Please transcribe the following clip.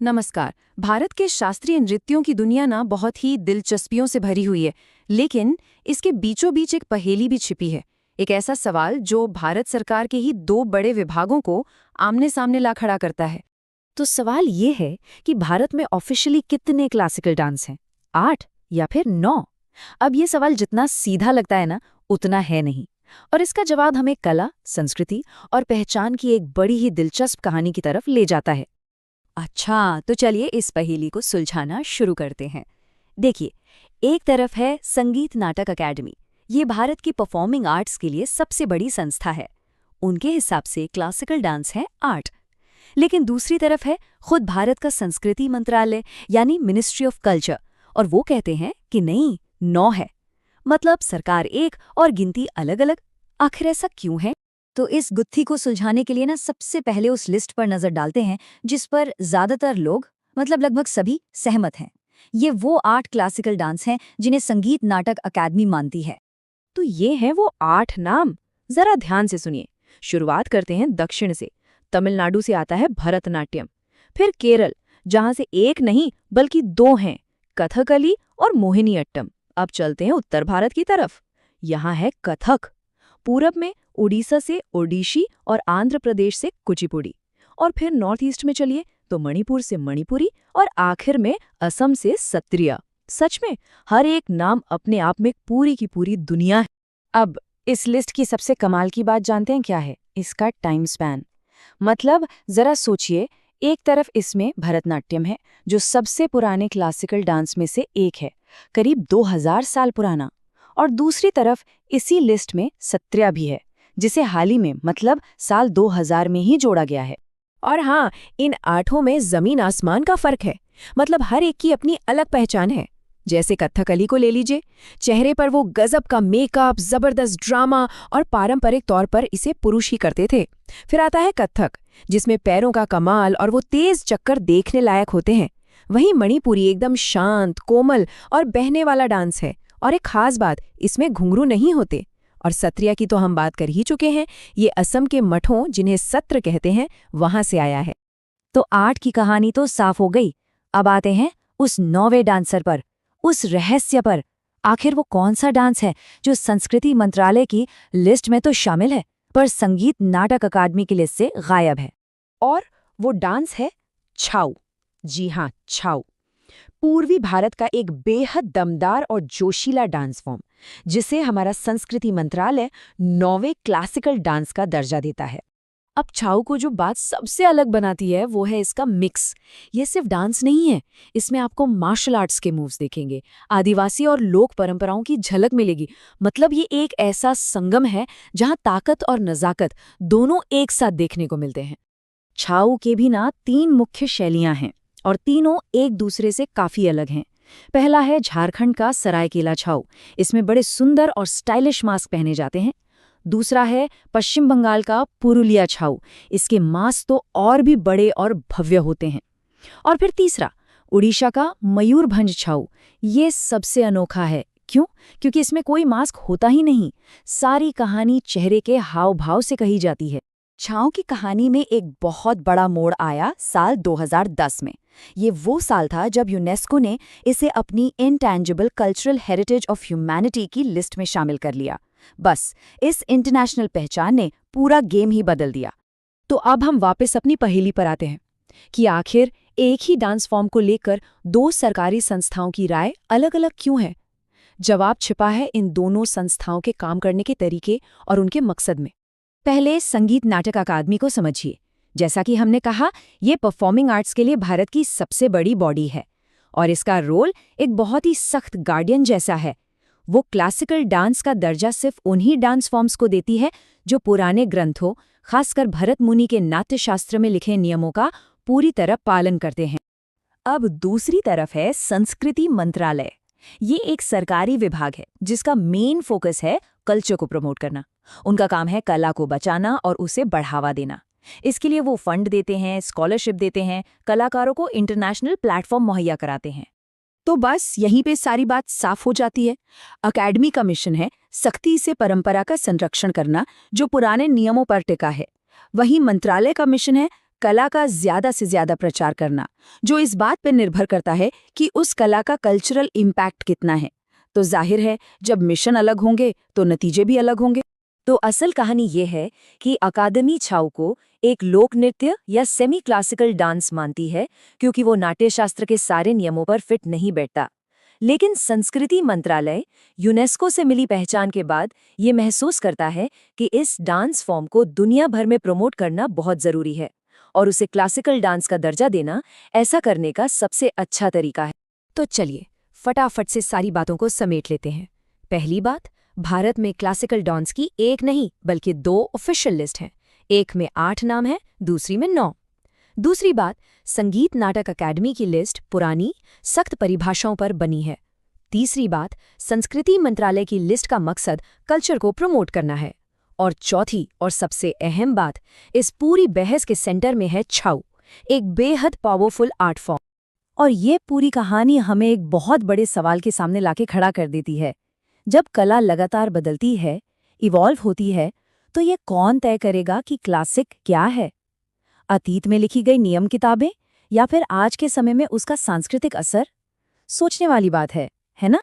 नमस्कार। भारत के शास्त्रीय नृत्यों की दुनिया ना बहुत ही दिलचस्पियों से भरी हुई है, लेकिन इसके बीचों बीच एक पहेली भी छिपी है। एक ऐसा सवाल जो भारत सरकार के ही दो बड़े विभागों को आमने सामने ला खड़ा करता है। तो सवाल ये है कि भारत में ऑफिशियली कितने क्लासिकल डांस हैं? 8 या फिर 9? अब ये सवाल जितना सीधा लगता है ना, उतना है नहीं। और इसका जवाब हमें कला, संस्कृति और पहचान की एक बड़ी ही दिलचस्प कहानी की तरफ ले जाता है। अच्छा, तो चलिए इस पहेली को सुलझाना शुरू करते हैं। देखिए, एक तरफ है संगीत नाटक अकेडमी। ये भारत की परफॉर्मिंग आर्ट्स के लिए सबसे बड़ी संस्था है। उनके हिसाब से क्लासिकल डांस है 8। लेकिन दूसरी तरफ है खुद भारत का संस्कृति मंत्रालय यानी मिनिस्ट्री ऑफ कल्चर, और वो कहते हैं कि नहीं, 9 है। मतलब सरकार एक और गिनती अलग अलग। आखिर ऐसा क्यों है? तो इस गुत्थी को सुलझाने के लिए ना सबसे पहले उस लिस्ट पर नजर डालते हैं जिस पर ज्यादातर लोग, मतलब लगभग सभी, सहमत हैं। ये वो 8 क्लासिकल डांस हैं जिन्हें संगीत नाटक अकादमी मानती है। तो ये हैं वो 8 नाम। जरा ध्यान से सुनिए। शुरुआत करते हैं दक्षिण से। तमिलनाडु से आता है भरतनाट्यम। फिर केरल, जहां से एक नहीं बल्कि 2 हैं, कथकली और मोहिनीअट्टम। अब चलते हैं उत्तर भारत की तरफ। यहाँ है कथक। पूरब में उड़ीसा से ओडिशी और आंध्र प्रदेश से कुचिपुड़ी। और फिर नॉर्थ ईस्ट में चलिए तो मणिपुर से मणिपुरी और आखिर में असम से सत्रिया। सच में हर एक नाम अपने आप में पूरी की पूरी दुनिया है। अब इस लिस्ट की सबसे कमाल की बात जानते हैं क्या है? इसका टाइम स्पैन। मतलब जरा सोचिए, एक तरफ इसमें भरतनाट्यम है जो सबसे पुराने क्लासिकल डांस में से एक है, करीब 2000 साल पुराना। और दूसरी तरफ इसी लिस्ट में सत्रिया भी है, जिसे हाल ही में मतलब साल 2000 में ही जोड़ा गया है। और हाँ, इन 8 में जमीन आसमान का फर्क है। मतलब हर एक की अपनी अलग पहचान है। जैसे कथकली को ले लीजिए, चेहरे पर वो गजब का मेकअप, जबरदस्त ड्रामा, और पारंपरिक तौर पर इसे पुरुष ही करते थे। फिर आता है कथक, जिसमें पैरों का कमाल और वो तेज चक्कर देखने लायक होते हैं। वहीं मणिपुरी एकदम शांत, कोमल और बहने वाला डांस है। और एक खास बात, इसमें घुंघरू नहीं होते। और सत्रिया की तो हम बात कर ही चुके हैं। ये असम के मठों, जिन्हें सत्र कहते हैं, वहां से आया है। तो 8 की कहानी तो साफ हो गई। अब आते हैं उस 9वें डांसर पर, उस रहस्य पर। आखिर वो कौन सा डांस है जो संस्कृति मंत्रालय की लिस्ट में तो शामिल है पर संगीत नाटक अकादमी की लिस्ट से गायब है? और वो डांस है छाऊ। जी हाँ, छाऊ। पूर्वी भारत का एक बेहद दमदार और जोशीला डांस फॉर्म, जिसे हमारा संस्कृति मंत्रालय 9वें क्लासिकल डांस का दर्जा देता है। अब छाऊ को जो बात सबसे अलग बनाती है वो है इसका मिक्स। ये सिर्फ डांस नहीं है, इसमें आपको मार्शल आर्ट्स के मूव्स देखेंगे, आदिवासी और लोक परंपराओं की झलक मिलेगी। मतलब ये एक ऐसा संगम है जहां ताकत और नजाकत दोनों एक साथ देखने को मिलते हैं। छाऊ के भी ना 3 मुख्य शैलियां हैं और तीनों एक दूसरे से काफी अलग हैं। पहला है झारखंड का सरायकेला छाऊ। इसमें बड़े सुंदर और स्टाइलिश मास्क पहने जाते हैं। दूसरा है पश्चिम बंगाल का पुरुलिया छाऊ। इसके मास्क तो और भी बड़े और भव्य होते हैं। और फिर तीसरा, उड़ीसा का मयूरभंज छाऊ। ये सबसे अनोखा है। क्यों? क्योंकि इसमें कोई मास्क होता ही नहीं। सारी कहानी चेहरे के हाव भाव से कही जाती है। छाऊ की कहानी में एक बहुत बड़ा मोड़ आया साल 2010 में। ये वो साल था जब यूनेस्को ने इसे अपनी intangible cultural heritage of humanity की लिस्ट में शामिल कर लिया। बस इस इंटरनेशनल पहचान ने पूरा गेम ही बदल दिया। तो अब हम वापस अपनी पहेली पर आते हैं कि आखिर एक ही डांस फॉर्म को लेकर 2 सरकारी संस्थाओं की राय अलग अलग क्यों है? जवाब छिपा है इन दोनों संस्थाओं के काम करने के तरीके और उनके मकसद में। पहले संगीत नाटक अकादमी को समझिए। जैसा कि हमने कहा, ये परफॉर्मिंग आर्ट्स के लिए भारत की सबसे बड़ी बॉडी है और इसका रोल एक बहुत ही सख्त गार्डियन जैसा है। वो क्लासिकल डांस का दर्जा सिर्फ उन्हीं डांस फॉर्म्स को देती है जो पुराने ग्रंथों, खासकर भरत मुनि के नाट्यशास्त्र में लिखे नियमों का पूरी तरह पालन करते हैं। अब दूसरी तरफ है संस्कृति मंत्रालय। ये एक सरकारी विभाग है जिसका मेन फोकस है कल्चर को प्रमोट करना। उनका काम है कला को बचाना और उसे बढ़ावा देना। इसके लिए वो फंड देते हैं, स्कॉलरशिप देते हैं, कलाकारों को इंटरनेशनल प्लेटफॉर्म मुहैया कराते हैं। तो बस यहीं पे सारी बात साफ हो जाती है। अकेडमी का मिशन है सख्ती से परंपरा का संरक्षण करना जो पुराने नियमों पर टिका है। वहीं मंत्रालय का मिशन है कला का ज्यादा से ज्यादा प्रचार करना, जो इस बात पर निर्भर करता है कि उस कला का कल्चरल इम्पैक्ट कितना है। तो जाहिर है, जब मिशन अलग होंगे तो नतीजे भी अलग होंगे। तो असल कहानी ये है कि अकादमी छाऊ को एक लोक नृत्य या सेमी क्लासिकल डांस मानती है, क्योंकि वो नाट्यशास्त्र के सारे नियमों पर फिट नहीं बैठता। लेकिन संस्कृति मंत्रालय यूनेस्को से मिली पहचान के बाद ये महसूस करता है कि इस डांस फॉर्म को दुनिया भर में प्रमोट करना बहुत जरूरी है, और उसे क्लासिकल डांस का दर्जा देना ऐसा करने का सबसे अच्छा तरीका है। तो चलिए फटाफट से सारी बातों को समेट लेते हैं। पहली बात, भारत में क्लासिकल डांस की एक नहीं बल्कि 2 ऑफिशियल लिस्ट हैं। एक में 8 नाम हैं, दूसरी में 9। दूसरी बात, संगीत नाटक अकादमी की लिस्ट पुरानी, सख्त परिभाषाओं पर बनी है। तीसरी बात, संस्कृति मंत्रालय की लिस्ट का मकसद कल्चर को प्रमोट करना है। और चौथी और सबसे अहम बात, इस पूरी बहस के सेंटर में है छाऊ, एक बेहद पावरफुल आर्ट फॉर्म। और ये पूरी कहानी हमें एक बहुत बड़े सवाल के सामने लाके खड़ा कर देती है। जब कला लगातार बदलती है, इवॉल्व होती है, तो ये कौन तय करेगा कि क्लासिक क्या है? अतीत में लिखी गई नियम किताबें या फिर आज के समय में उसका सांस्कृतिक असर? सोचने वाली बात है ना?